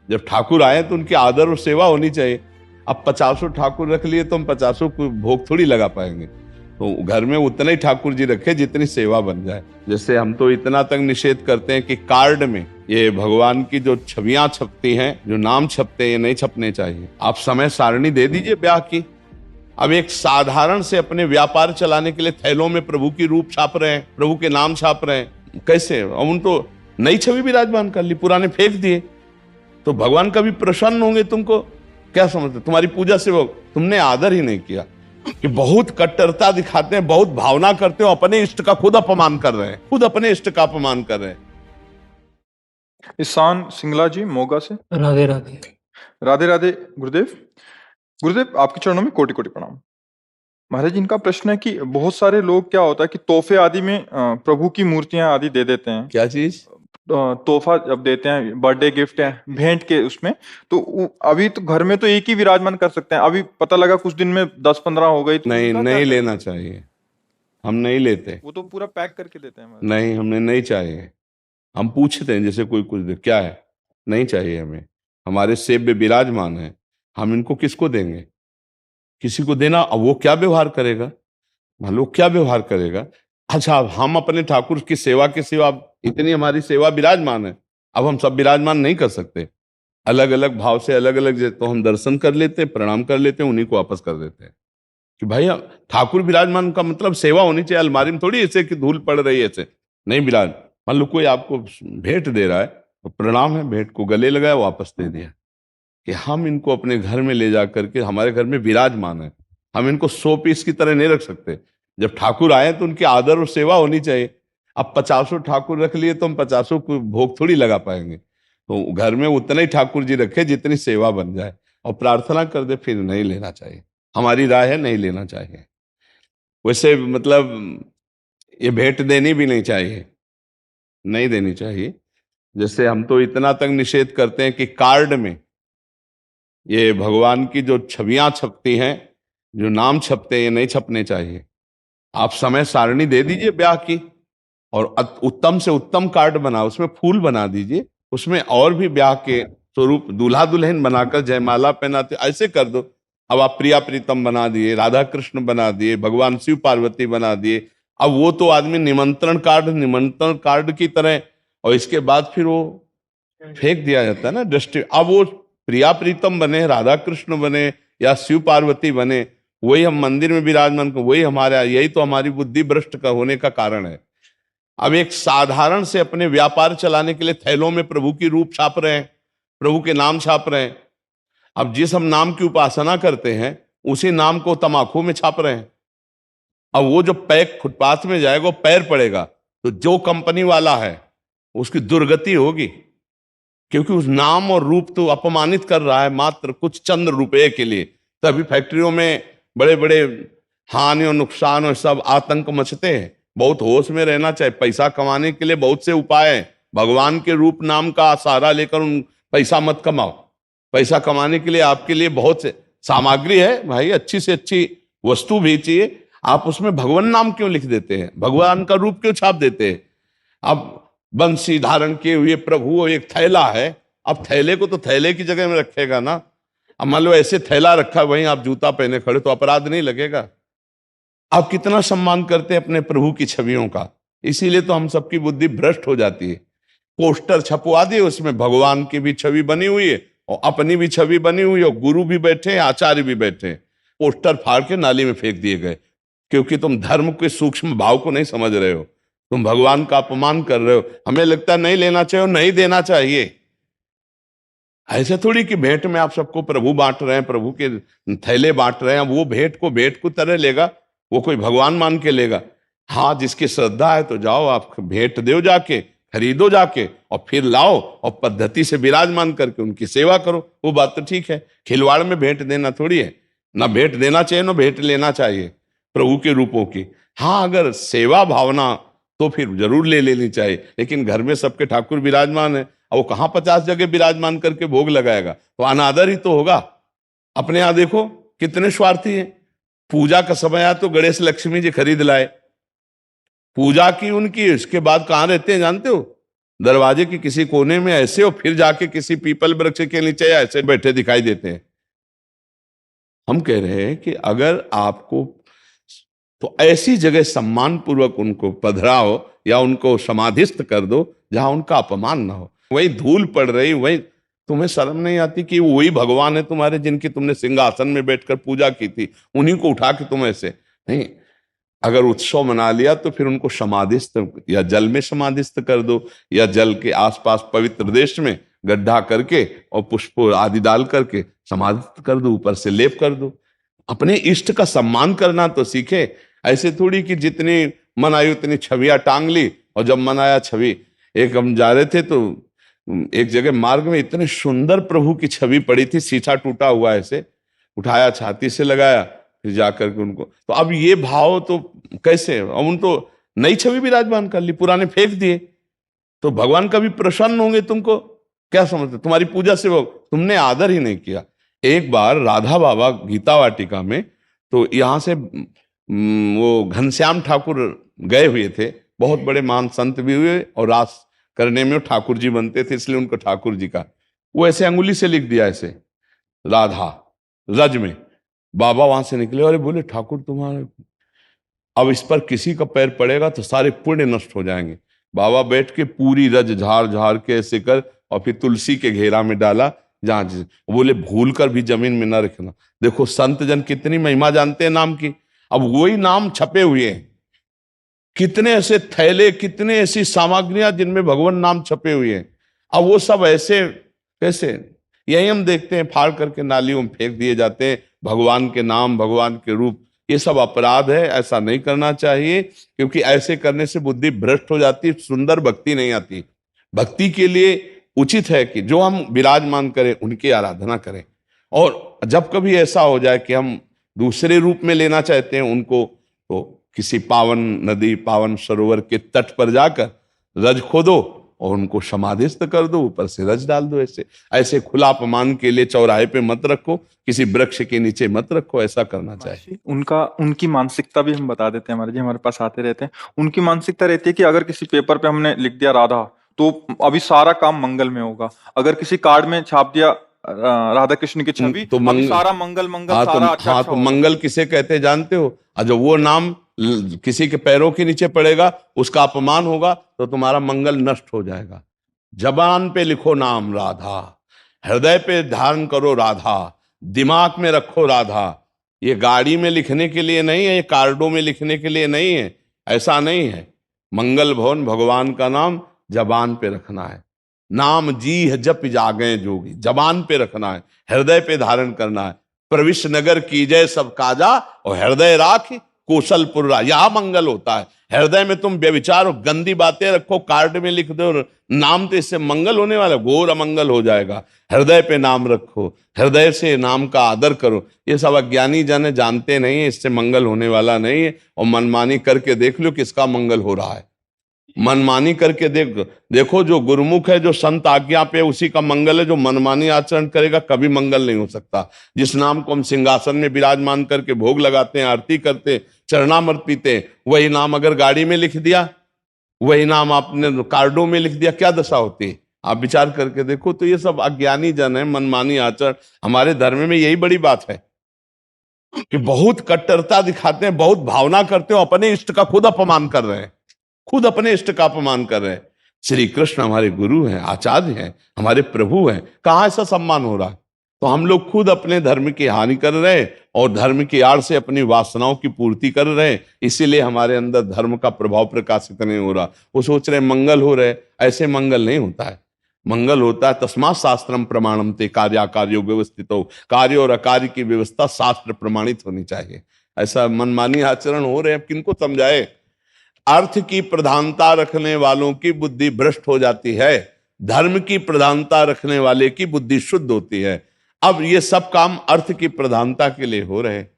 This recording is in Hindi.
जब ठाकुर आए तो उनकी आदर और सेवा होनी चाहिए। अब 50 ठाकुर रख लिए तो हम 50 को भोग थोड़ी लगा पाएंगे। तो घर में उतने ही ठाकुर जी रखे जितनी सेवा बन जाए। जैसे हम तो इतना तक निषेध करते हैं कि कार्ड में ये भगवान की जो छवियां छपती हैं, जो नाम छपते हैं, ये नहीं छपने चाहिए। आप समय सारणी दे दीजिए ब्याह की। अब एक साधारण से अपने व्यापार चलाने के लिए थैलों में प्रभु की रूप छाप रहे हैं, प्रभु के नाम छाप रहे हैं, कैसे? अब उन तो नई छवि विराजमान कर ली, पुराने फेंक दिए, तो भगवान कभी प्रसन्न होंगे? तुमको क्या समझते? तुम्हारी पूजा से वो तुमने आदर ही नहीं किया। कि बहुत कट्टरता दिखाते हैं, बहुत भावना करते हो, अपने इष्ट का खुद अपमान कर रहे हैं, खुद अपने इष्ट का अपमान कर रहे हैं। ईशान सिंगला जी मोगा से। राधे राधे। राधे राधे गुरुदेव। गुरुदेव आपके चरणों में कोटि कोटि प्रणाम। महाराज इनका प्रश्न है कि बहुत सारे लोग क्या होता है कि तोहफे आदि में प्रभु की मूर्तियां आदि दे देते हैं। क्या चीज? तोहफा जब देते हैं, बर्थडे गिफ्ट है, भेंट के उसमें, तो अभी तो घर में तो एक ही विराजमान कर सकते हैं। अभी पता लगा कुछ दिन में 10-15 हो गई तो नहीं, उनका नहीं क्या लेना चाहिए। हम नहीं लेते। वो तो पूरा पैक करके देते हैं महाराज। नहीं, हमने नहीं चाहिए। हम पूछते हैं जैसे कोई कुछ दे, क्या है? नहीं चाहिए हमें। हमारे सेब विराजमान है, हम इनको किसको देंगे? किसी को देना, अब वो क्या व्यवहार करेगा? मान लो क्या व्यवहार करेगा? अच्छा, अब हम अपने ठाकुर की सेवा के सिवा, इतनी हमारी सेवा विराजमान है, अब हम सब विराजमान नहीं कर सकते। अलग अलग भाव से अलग अलग, तो हम दर्शन कर लेते हैं, प्रणाम कर लेते हैं, उन्हीं को वापस कर देते हैं। कि भाई ठाकुर विराजमान का मतलब सेवा होनी चाहिए। अलमारी में थोड़ी ऐसे कि धूल पड़ रही है ऐसे नहीं विराज। मान लो कोई आपको भेंट दे रहा है तो प्रणाम है, भेंट को गले लगाया, वापस दे दिया। कि हम इनको अपने घर में ले जा करके हमारे घर में विराजमान है, हम इनको 100 पीस की तरह नहीं रख सकते। जब ठाकुर आए तो उनकी आदर और सेवा होनी चाहिए। अब 50 ठाकुर रख लिए तो हम 50 को भोग थोड़ी लगा पाएंगे। तो घर में उतने ही ठाकुर जी रखे जितनी सेवा बन जाए, और प्रार्थना कर दे, फिर नहीं लेना चाहिए। हमारी राय है, नहीं लेना चाहिए। वैसे मतलब ये भेंट देनी भी नहीं चाहिए, नहीं देनी चाहिए। जैसे हम तो इतना तक निषेध करते हैं कि कार्ड में ये भगवान की जो छवियां छपती हैं, जो नाम छपते हैं, ये नहीं छपने चाहिए। आप समय सारणी दे दीजिए ब्याह की, और उत्तम से उत्तम कार्ड बना, उसमें फूल बना दीजिए, उसमें और भी ब्याह के स्वरूप दूल्हा दुल्हन बनाकर जयमाला पहनाते, ऐसे कर दो। अब आप प्रिया प्रीतम बना दिए, राधा कृष्ण बना दिए, भगवान शिव पार्वती बना दिए। अब वो तो आदमी निमंत्रण कार्ड की तरह, और इसके बाद फिर वो फेंक दिया जाता है ना डस्टबिन। अब वो प्रिया प्रीतम बने, राधा कृष्ण बने, या शिव पार्वती बने, वही हम मंदिर में विराजमान को, वही हमारे, यही तो हमारी बुद्धि भ्रष्ट का होने का कारण है। अब एक साधारण से अपने व्यापार चलाने के लिए थैलों में प्रभु की रूप छाप रहे हैं, प्रभु के नाम छाप रहे हैं। अब जिस हम नाम की उपासना करते हैं, उसी नाम को तमाकू में छाप रहे हैं। अब वो जो पैक फुटपाथ में जाएगा, वो पैर पड़ेगा, तो जो कंपनी वाला है उसकी दुर्गति होगी, क्योंकि उस नाम और रूप तो अपमानित कर रहा है मात्र कुछ चंद रुपए के लिए। तभी फैक्ट्रियों में बड़े बड़े हानि और नुकसान और सब आतंक मचते हैं। बहुत होश में रहना चाहिए। पैसा कमाने के लिए बहुत से उपाय हैं। भगवान के रूप नाम का सहारा लेकर उन पैसा मत कमाओ। पैसा कमाने के लिए आपके लिए बहुत से सामग्री है भाई, अच्छी से अच्छी वस्तु भी चाहिए। आप उसमें भगवान नाम क्यों लिख देते हैं? भगवान का रूप क्यों छाप देते हैं? अब बंसी धारण किए हुए प्रभु, एक थैला है, अब थैले को तो थैले की जगह में रखेगा ना। अब मान लो ऐसे थैला रखा, वहीं आप जूता पहने खड़े, तो अपराध नहीं लगेगा? आप कितना सम्मान करते हैं अपने प्रभु की छवियों का। इसीलिए तो हम सबकी बुद्धि भ्रष्ट हो जाती है। पोस्टर छपवा दिए, उसमें भगवान की भी छवि बनी हुई है और अपनी भी छवि बनी हुई है, और गुरु भी बैठे हैं, आचार्य भी बैठे हैं। पोस्टर फाड़ के नाली में फेंक दिए गए, क्योंकि तुम धर्म के सूक्ष्म भाव को नहीं समझ रहे हो, तुम भगवान का अपमान कर रहे हो। हमें लगता है नहीं लेना चाहिए और नहीं देना चाहिए। ऐसे थोड़ी कि भेंट में आप सबको प्रभु बांट रहे हैं, प्रभु के थैले बांट रहे हैं, वो भेंट को भेंट को तरह लेगा, वो कोई भगवान मान के लेगा? हाँ, जिसकी श्रद्धा है तो जाओ, आप भेंट दो जाके, खरीदो जाके, और फिर लाओ और पद्धति से विराजमान करके उनकी सेवा करो। वो बात तो ठीक है। खिलवाड़ में भेंट देना थोड़ी है। ना भेंट देना चाहिए, ना भेंट लेना चाहिए प्रभु के रूपों की। हाँ, अगर सेवा भावना तो फिर जरूर ले लेनी चाहिए। लेकिन घर में सबके ठाकुर विराजमान है, अब वो कहाँ 50 जगह विराजमान करके भोग लगाएगा? तो अनादर ही तो होगा। अपने यहां देखो कितने स्वार्थी हैं। पूजा का समय आया तो गणेश लक्ष्मी जी खरीद लाए, पूजा की उनकी, इसके बाद कहाँ रहते हैं जानते हो? दरवाजे के किसी कोने में ऐसे और फिर जाके किसी पीपल वृक्ष के नीचे ऐसे बैठे दिखाई देते हैं। हम कह रहे हैं कि अगर आपको तो ऐसी जगह सम्मान पूर्वक उनको पधराओ या उनको समाधिस्थ कर दो जहां उनका अपमान ना हो। वही धूल पड़ रही, वही तुम्हें शर्म नहीं आती कि वही भगवान है तुम्हारे जिनकी तुमने सिंहासन में बैठकर पूजा की थी, उन्हीं को उठा के तुम ऐसे नहीं। अगर उत्सव मना लिया तो फिर उनको समाधिस्थ या जल में समाधिस्थ कर दो या जल के आसपास पवित्र देश में गड्ढा करके और पुष्प आदि डाल करके समाधिस्थ कर दो, ऊपर से लेप कर दो। अपने इष्ट का सम्मान करना तो सीखे। ऐसे थोड़ी कि जितनी मन आई उतनी छवियां टांग ली, और जब मन आया छवि। एक हम जा रहे थे तो एक जगह मार्ग में इतने सुंदर प्रभु की छवि पड़ी थी, शीशा टूटा हुआ ऐसे उठाया, छाती से लगाया, फिर जाकर के उनको तो अब ये भाव तो कैसे, अब उन तो नई छवि विराजमान कर ली, पुराने फेंक दिए, तो भगवान कभी प्रसन्न होंगे तुमको? क्या समझते, तुम्हारी पूजा से वो तुमने आदर ही नहीं किया। एक बार राधा बाबा गीता वाटिका में, तो यहाँ से वो घनश्याम ठाकुर गए हुए थे, बहुत बड़े महान संत भी हुए, और रास करने में ठाकुर जी बनते थे, इसलिए उनको ठाकुर जी का वो ऐसे अंगुली से लिख दिया ऐसे राधा रज में। बाबा वहां से निकले, अरे बोले ठाकुर तुम्हारे, अब इस पर किसी का पैर पड़ेगा तो सारे पुण्य नष्ट हो जाएंगे। बाबा बैठ के पूरी रज झाड़ झाड़ के ऐसे कर, और फिर तुलसी के घेरा में डाला, जहां बोले भूल कर भी जमीन में न रखना। देखो संत जन कितनी महिमा जानते हैं नाम की। अब वही नाम छपे हुए हैं, कितने ऐसे थैले, कितने ऐसी सामग्रियां जिनमें भगवान नाम छपे हुए हैं। अब वो सब ऐसे कैसे, यही हम देखते हैं फाड़ करके नालियों में फेंक दिए जाते हैं भगवान के नाम, भगवान के रूप। ये सब अपराध है, ऐसा नहीं करना चाहिए, क्योंकि ऐसे करने से बुद्धि भ्रष्ट हो जाती, सुंदर भक्ति नहीं आती। भक्ति के लिए उचित है कि जो हम विराजमान करें उनकी आराधना करें। और जब कभी ऐसा हो जाए कि हम दूसरे रूप में लेना चाहते हैं उनको, तो किसी पावन नदी, पावन सरोवर के तट पर जाकर रज खोदो और उनको समाधिस्थ कर दो, ऊपर से रज डाल दो। ऐसे ऐसे खुला अपमान के लिए चौराहे पे मत रखो, किसी वृक्ष के नीचे मत रखो, ऐसा करना चाहिए। उनकी मानसिकता भी हम बता देते हैं, हमारे जी हमारे पास आते रहते हैं। उनकी मानसिकता रहती है कि अगर किसी पेपर पे हमने लिख दिया राधा, तो अभी सारा काम मंगल में होगा। अगर किसी कार्ड में छाप दिया राधा कृष्ण की छवि, तो अभी सारा मंगल मंगल, हाँ, सारा तो अच्छा हाँ, अच्छा तो होगा। मंगल किसे कहते हैं जानते हो? जो वो नाम किसी के पैरों के नीचे पड़ेगा, उसका अपमान होगा, तो तुम्हारा मंगल नष्ट हो जाएगा। जबान पे लिखो नाम राधा, हृदय पे धारण करो राधा, दिमाग में रखो राधा। ये गाड़ी में लिखने के लिए नहीं है, ये कार्डों में लिखने के लिए नहीं है, ऐसा नहीं है। मंगल भवन भगवान का नाम जबान पे रखना है। नाम जी है जप जागे जोगी, जबान पे रखना है, हृदय पे धारण करना है। प्रविश नगर की जय सब काजा, और हृदय राख कौशलपुर, यहां मंगल होता है। हृदय में तुम व्यभिचार और गंदी बातें रखो, कार्ड में लिख दो नाम, तो इससे मंगल होने वाला, घोर अमंगल हो जाएगा। हृदय पे नाम रखो, हृदय से नाम का आदर करो। ये सब अज्ञानी जन जानते नहीं है, इससे मंगल होने वाला नहीं है। और मनमानी करके देख लो किसका मंगल हो रहा है। मनमानी करके देखो, जो गुरुमुख है, जो संत आज्ञा पे, उसी का मंगल है। जो मनमानी आचरण करेगा कभी मंगल नहीं हो सकता। जिस नाम को हम सिंहासन में विराजमान करके भोग लगाते हैं, आरती करते, चरणामृत पीते, वही नाम अगर गाड़ी में लिख दिया, वही नाम आपने कार्डों में लिख दिया, क्या दशा होती है? आप विचार करके देखो। तो ये सब अज्ञानी जन है, मनमानी आचरण। हमारे धर्म में यही बड़ी बात है कि बहुत कट्टरता दिखाते हैं, बहुत भावना करते हो, अपने इष्ट का खुद अपमान कर रहे हैं, खुद अपने इष्ट का अपमान कर रहे हैं। श्री कृष्ण हमारे गुरु हैं, आचार्य हैं, हमारे प्रभु हैं, कहाँ ऐसा सम्मान हो रहा है? तो हम लोग खुद अपने धर्म की हानि कर रहे हैं और धर्म की आड़ से अपनी वासनाओं की पूर्ति कर रहे हैं। इसीलिए हमारे अंदर धर्म का प्रभाव प्रकाशित नहीं हो रहा। वो सोच रहे मंगल हो रहे, ऐसे मंगल नहीं होता है। मंगल होता है तस्मात् शास्त्रम प्रमाणम ते कार्याकार्यो व्यवस्थितो, कार्य और अकार्य की व्यवस्था शास्त्र प्रमाणित होनी चाहिए। ऐसा मनमानी आचरण हो रहे हैं, किनको समझाए? अर्थ की प्रधानता रखने वालों की बुद्धि भ्रष्ट हो जाती है, धर्म की प्रधानता रखने वाले की बुद्धि शुद्ध होती है। अब ये सब काम अर्थ की प्रधानता के लिए हो रहे हैं।